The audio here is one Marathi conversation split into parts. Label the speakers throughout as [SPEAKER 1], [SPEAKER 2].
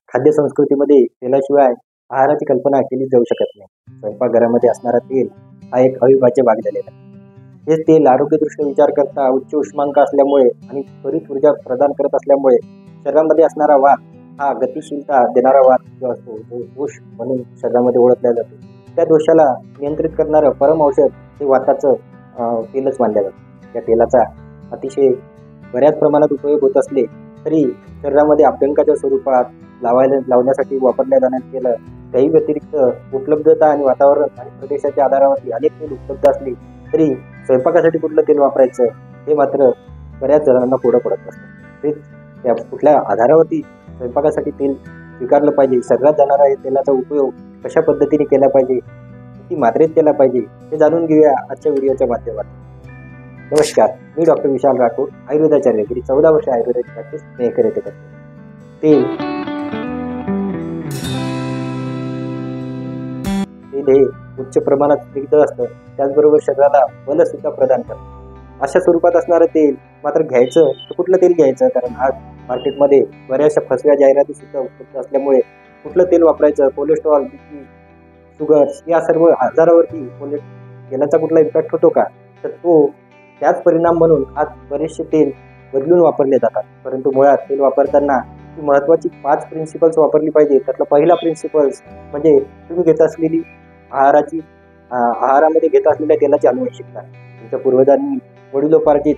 [SPEAKER 1] खाद्य संस्कृतीमध्ये तेलाशिवाय आहाराची कल्पना केली जाऊ शकत नाही. स्वयंपाकघरामध्ये असणारा तेल हा एक अविभाज्य भाग झालेला आहे. हे तेल आरोग्यदृष्ट्या विचार करता उच्च उष्मांक असल्यामुळे आणि त्वरित ऊर्जा प्रदान करत असल्यामुळे शरीरामध्ये असणारा वात हा गतिशीलता देणारा वात जो असतो, जो दोष म्हणून शरीरामध्ये ओळखला जातो, त्या दोषाला नियंत्रित करणारं परम औषध हे वाताचं तेलच मानलं जातं. या तेलाचा अतिशय बऱ्याच प्रमाणात उपयोग होत असले तरी शरीरामध्ये अभ्यंकाच्या स्वरूपात लावण्यासाठी वापरल्या जाण्यात तेल त्याही व्यतिरिक्त उपलब्धता आणि वातावरण आणि प्रदेशाच्या आधारावरती अनेक तेल उपलब्ध असली तरी स्वयंपाकासाठी कुठलं तेल वापरायचं हे मात्र बऱ्याच जणांना पुढं पडत असतं. तेच त्या कुठल्या आधारावरती स्वयंपाकासाठी तेल स्वीकारलं पाहिजे, शरीरात जाणारा या तेलाचा उपयोग कशा पद्धतीने केला पाहिजे, किती मात्रेत केला पाहिजे हे जाणून घेऊया आजच्या व्हिडिओच्या माध्यमातून. नमस्कार, मी डॉक्टर विशाल राठोड, आयुर्वेदाचार्य. गेली 14 वर्ष आयुर्वेदाची प्रॅक्टिस मेहकर येथे करतो. तेल हे उच्च प्रमाणात स्निग्ध असतं, त्याचबरोबर शरीराला बल सुद्धा प्रदान करतं. अशा स्वरूपात असणारं तेल मात्र घ्यायचं तर कुठलं तेल घ्यायचं, कारण आज मार्केटमध्ये बऱ्याचशा फसव्या जाहिराती सुद्धा उपलब्ध असल्यामुळे कुठलं तेल वापरायचं, कोलेस्ट्रॉल, बीपी, शुगर्स या सर्व आजारावरती तेलाचा कुठला इम्पॅक्ट होतो का, तर तो त्याच परिणाम म्हणून आज बरेचसे तेल बदलून वापरले जातात. परंतु मुळात तेल वापरताना ही महत्त्वाची 5 प्रिन्सिपल्स वापरली पाहिजे. त्यातला पहिला प्रिन्सिपल्स म्हणजे तुम्ही घेत असलेली आहारामध्ये घेत असलेल्या तेलाची अनुवंशिकता. तुमच्या पूर्वजांनी वडिलोपार्जित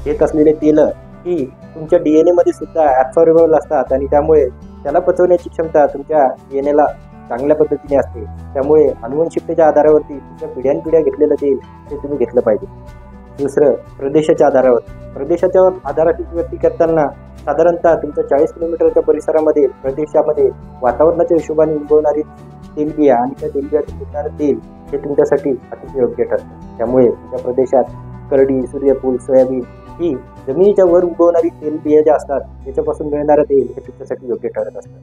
[SPEAKER 1] घेत असलेले तेल ही तुमच्या DNA मध्ये सुद्धा ॲब्सॉर्बेबल असतात आणि त्यामुळे त्याला पचवण्याची क्षमता तुमच्या DNA ला चांगल्या पद्धतीने असते. त्यामुळे अनुवंशिकतेच्या आधारावरती तुमच्या पिढ्यानपिढ्या घेतलेलं तेल ते तुम्ही घेतलं पाहिजे. दुसरं, प्रदेशाच्या आधारावरती करताना साधारणतः तुमच्या 40 किलोमीटरच्या प्रदेशामध्ये वातावरणाच्या हिशोबाने उगवणारी तेलबिया आणि त्या तेलबियातून निघणारं तेल हे तुमच्यासाठी अतिशय योग्य ठरतं. त्यामुळे तुमच्या प्रदेशात करडी, सूर्यफूल, सोयाबीन ही जमिनीच्या वर उगवणारी तेलबिया ज्या असतात त्याच्यापासून मिळणारं तेल हे तुमच्यासाठी योग्य ठरत असतं.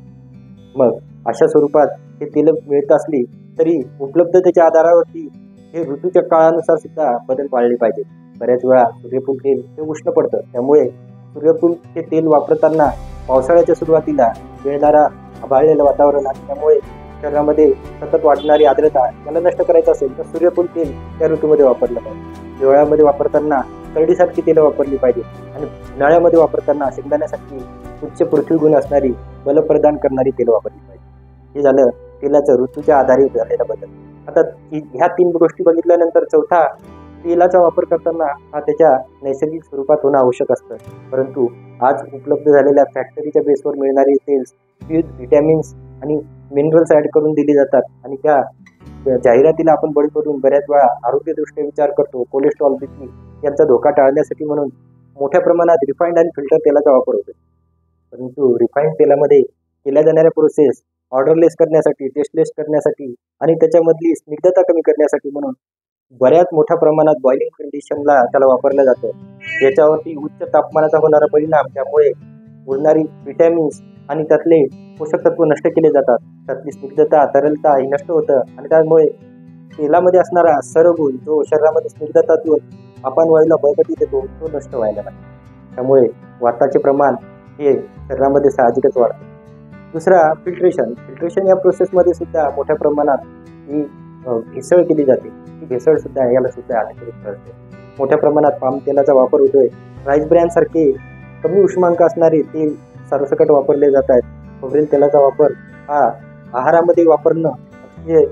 [SPEAKER 1] मग अशा स्वरूपात हे तेल मिळत असली तरी उपलब्धतेच्या आधारावरती हे ऋतूच्या काळानुसार सुद्धा बदल पाळले पाहिजे. बऱ्याच वेळा सूर्यफूल तेल हे उष्ण पडतं, त्यामुळे सूर्यफूल हे तेल वापरताना पावसाळ्याच्या सुरुवातीला मिळणारा आभाळलेलं वातावरण आणि त्यामुळे शरीरामध्ये सतत वाढणारी आर्द्रता याला नष्ट करायचं असेल तर सूर्यफूल तेल त्या ऋतूमध्ये वापरलं पाहिजे. हिवाळ्यामध्ये वापरताना करडीसारखी तेलं वापरली पाहिजे आणि उन्हाळ्यामध्ये वापरताना शेंगदाण्यासारखी उच्च पृथ्वीगुण असणारी बलप्रदान करणारी तेलं वापरली पाहिजे. हे झालं तेलाचं ऋतूच्या आधारित झालेला बदल. आता ह्या 3 गोष्टी बघितल्यानंतर चौथा, तेलाचा वापर करताना हा त्याच्या नैसर्गिक स्वरूपात होणं आवश्यक असतं. परंतु आज उपलब्ध झालेल्या फॅक्टरीच्या बेसवर मिळणारी तेल्स विविध व्हिटॅमिन्स आणि मिनरल्स ॲड करून दिली जातात आणि त्या जाहिरातीला आपण बळी पडून बऱ्याच वेळा आरोग्यदृष्ट्या विचार करतो. कोलेस्ट्रॉल, बीपी यांचा धोका टाळण्यासाठी म्हणून मोठ्या प्रमाणात रिफाईंड आणि फिल्टर तेलाचा वापर होतो. परंतु रिफाईंड तेलामध्ये केल्या जाणाऱ्या प्रोसेस ऑर्डरलेस करण्यासाठी, टेस्टलेस करण्यासाठी आणि त्याच्यामधली स्निग्धता कमी करण्यासाठी म्हणून बऱ्याच मोठ्या प्रमाणात बॉइलिंग कंडिशनला त्याला वापरलं जातं. याच्यावरती उच्च तापमानाचा होणारा परिणाम, त्यामुळे उरणारी व्हिटॅमिन्स आणि त्यातले पोषक तत्व नष्ट केले जातात. त्यातली स्निग्धता, तरलता ही नष्ट होतं आणि त्यामुळे तेलामध्ये असणारा सरगुण जो शरीरामध्ये स्निग्धता देऊन आपण वायूला बळकटी देतो तो नष्ट व्हायला लागतो. त्यामुळे वाताचे प्रमाण हे शरीरामध्ये साहजिकच वाढतं. दुसरा, फिल्ट्रेशन या प्रोसेसमध्ये सुद्धा मोठ्या प्रमाणात ही भेसळ केली जाते. ही भेसळ सुद्धा याला सुद्धा हानिकारक ठरते. मोठ्या प्रमाणात पाम तेलाचा वापर होतोय. राईस ब्रॅन सारखे कमी उष्मांक असणारे तेल सरसकट वापरले जात आहेत. खोबरेल तेलाचा वापर हा आहारामध्ये वापरणं हे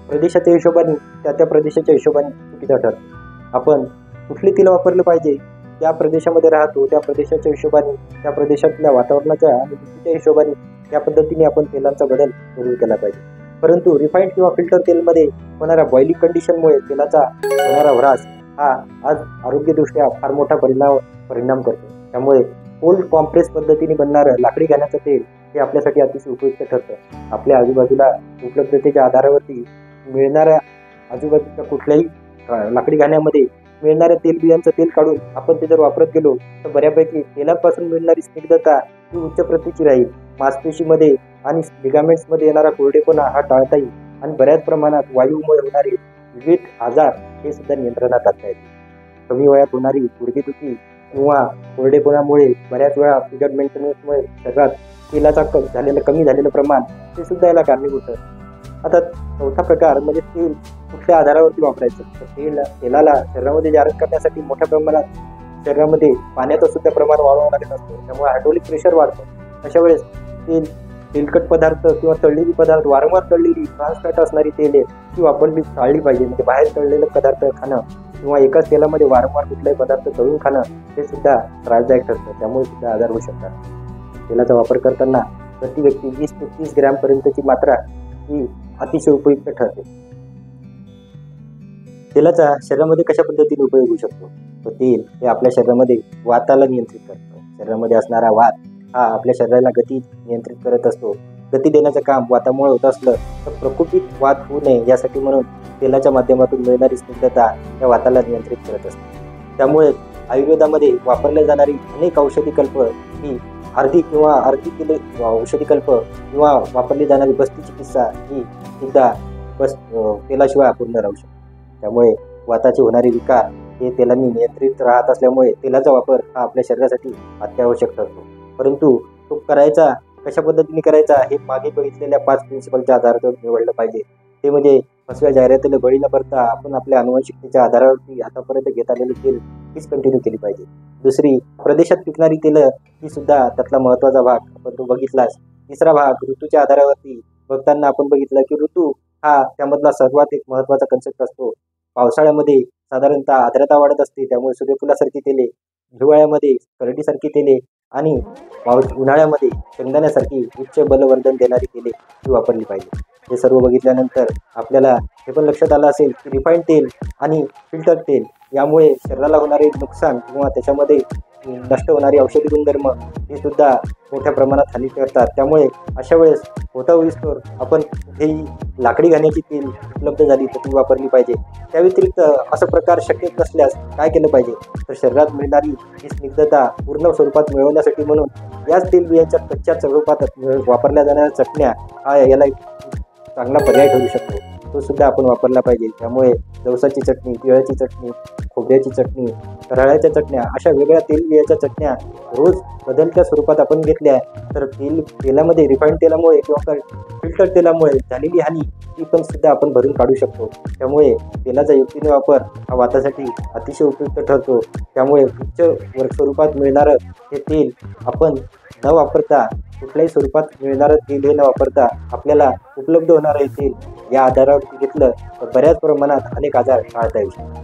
[SPEAKER 1] प्रदेशाच्या हिशोबाने त्या प्रदेशाच्या हिशोबाने चुकीचं ठरतं. आपण कुठले तेल वापरलं पाहिजे, त्या प्रदेशामध्ये राहतो त्या प्रदेशाच्या हिशोबाने, त्या प्रदेशातल्या वातावरणाच्या आणि ऋतूच्या हिशोबाने त्या पद्धतीने आपण तेलांचा बदल जरूर केला पाहिजे. परंतु रिफाईंड किंवा फिल्टर तेलमध्ये होणाऱ्या बॉइलिंग कंडिशनमुळे तेलाचा होणारा ऱ्हास हा आज आरोग्यदृष्ट्या फार मोठा परिणाम करतो. त्यामुळे कोल्ड कॉम्प्रेस पद्धतीने बनणारं लाकडी घाण्याचं तेल हे आपल्यासाठी अतिशय उपयुक्त ठरतं. आपल्या आजूबाजूला उपलब्धतेच्या आधारावरती मिळणाऱ्या आजूबाजूच्या कुठल्याही लाकडी घाण्यामध्ये मिळणाऱ्या तेलबियांचं तेल काढून आपण ते जर वापरत गेलो तर बऱ्यापैकी तेलापासून मिळणारी स्निग्धता ही उच्च प्रतीची राहील. मांसपेशीमध्ये आणि लिगामेंट्समध्ये येणारा कोरडेपणा हा टाळता येईल आणि बऱ्याच प्रमाणात वायूमुळे होणारे विविध आजार हे सुद्धा नियंत्रणात आणता येतील. कमी वयात होणारी गुडघेदुखी किंवा कोरडेपणामुळे बऱ्याच वेळा फिगर मेंटेनन्समुळे शरीरात तेलाचा कमी झालेलं प्रमाण ते सुद्धा याला कारणीभूत ठरतं. आता चौथा प्रकार म्हणजे तेल कुठल्या आधारावरती वापरायचं. तर तेलाला शरीरामध्ये जारक करण्यासाठी मोठ्या प्रमाणात शरीरामध्ये पाण्याचं सुद्धा प्रमाण वाढवावं लागत असतं. त्यामुळे हायड्रोलिक प्रेशर वाढतं. अशा वेळेस तेलकट पदार्थ किंवा तळलेली पदार्थ, वारंवार तळलेली ट्रान्स फॅट असणारी तेले ती वापरली टाळली पाहिजे. म्हणजे बाहेर तळलेले पदार्थ खाणं किंवा एकाच तेलामध्ये वारंवार कुठलाही पदार्थ तळून खाणं हे सुद्धा त्रासदायक ठरतं. त्यामुळे सुद्धा आजार होऊ शकतात. तेलाचा वापर करताना प्रति व्यक्ती 20 ते 30 ग्रॅमपर्यंतची मात्रा ही अतिशय उपयुक्त ठरते. तेलाचा शरीरामध्ये कशा पद्धतीने उपयोग होऊ शकतो. तर तेल हे आपल्या शरीरामध्ये वाताला नियंत्रित करतं. शरीरामध्ये असणारा वात हा आपल्या शरीराला गती नियंत्रित करत असतो. गती देण्याचं काम वातामुळे होत असलं तर प्रकोपित वात होऊ नये यासाठी म्हणून तेलाच्या माध्यमातून मिळणारी स्निग्धता या वाताला नियंत्रित करत असते. त्यामुळे आयुर्वेदामध्ये वापरल्या जाणारी अनेक औषधी कल्प ही अर्धी केले औषधी कल्प किंवा वापरली जाणारी बस्ती चिकित्सा ही सुद्धा तेलाशिवाय अपूर्ण राहू शकते. त्यामुळे वाताचे होणारे विकार हे तेलांनी नियंत्रित राहत असल्यामुळे तेलाचा वापर हा आपल्या शरीरासाठी अत्यावश्यक ठरतो. परंतु तो करायचा कशा पद्धतीने करायचा हे मागे बघितलेल्या 5 प्रिन्सिपलच्या आधारावर निवडलं पाहिजे. ते म्हणजे फसव्या जाहिरातीला बळी न पडता आपण आपल्या अनुवंशिकतेच्या आधारावरती आतापर्यंत घेत आलेली तेल हीच कंटिन्यू केली पाहिजे. दुसरी, प्रदेशात पिकणारी तेलं ही सुद्धा त्यातला महत्त्वाचा भाग आपण तो बघितलास. तिसरा भाग, ऋतूच्या आधारावरती बघताना आपण बघितलं की ऋतू हा त्यामधला सर्वात एक महत्त्वाचा कन्सेप्ट असतो. पावसाळ्यामध्ये साधारणतः आर्द्रता वाढत असते, त्यामुळे सूर्यफुलासारखी तेले, हिवाळ्यामध्ये करडीसारखी तेले आणि उन्हाळ्यामध्ये शेंगदाण्यासारखी उच्च बलवर्धन देणारी तेले ही वापरली पाहिजे. हे सर्व बघितल्यानंतर आपल्याला हे पण लक्षात आलं असेल की रिफाईंड तेल आणि फिल्टर तेल यामुळे शरीराला होणारे नुकसान किंवा त्याच्यामध्ये नष्ट होणारी औषधी गुणधर्म हे सुद्धा मोठ्या प्रमाणात हानी करतात. त्यामुळे अशा वेळेस होता होईस्तोवर आपण कुठेही लाकडी घाण्याची तेल उपलब्ध झाली तर ती वापरली पाहिजे. त्या व्यतिरिक्त असं प्रकार शक्य नसल्यास काय केलं पाहिजे तर शरीरात मिळणारी ही स्निग्धता पूर्ण स्वरूपात मिळवण्यासाठी म्हणून याच तेलबियांच्या कच्च्या स्वरूपात वापरल्या जाणाऱ्या चटण्या हा याला चांगला पर्याय ठरू शकतो. तो सुद्धा आपण वापरला पाहिजे. त्यामुळे जवसाची चटणी, तिळाची चटणी, खोबऱ्याची चटणी, रळ्याच्या चटण्या अशा वेगळ्या तेलबियाच्या चटण्या रोज बदलत्या स्वरूपात आपण घेतल्या तर तेलामध्ये रिफाईंड तेलामुळे किंवा फिल्टर तेलामुळे झालेली हानी ती पण सुद्धा आपण भरून काढू शकतो. त्यामुळे तेलाचा युक्तीने वापर हा वातासाठी अतिशय उपयुक्त ठरतो. त्यामुळे उच्च स्वरूपात मिळणारं हे तेल आपण न वापरता कुठल्याही स्वरूपात मिळणारं तेल हे न वापरता आपल्याला उपलब्ध होणारं हे तेल या आधारावरती घेतलं तर बऱ्याच प्रमाणात अनेक आजार टाळता येऊ शकतात.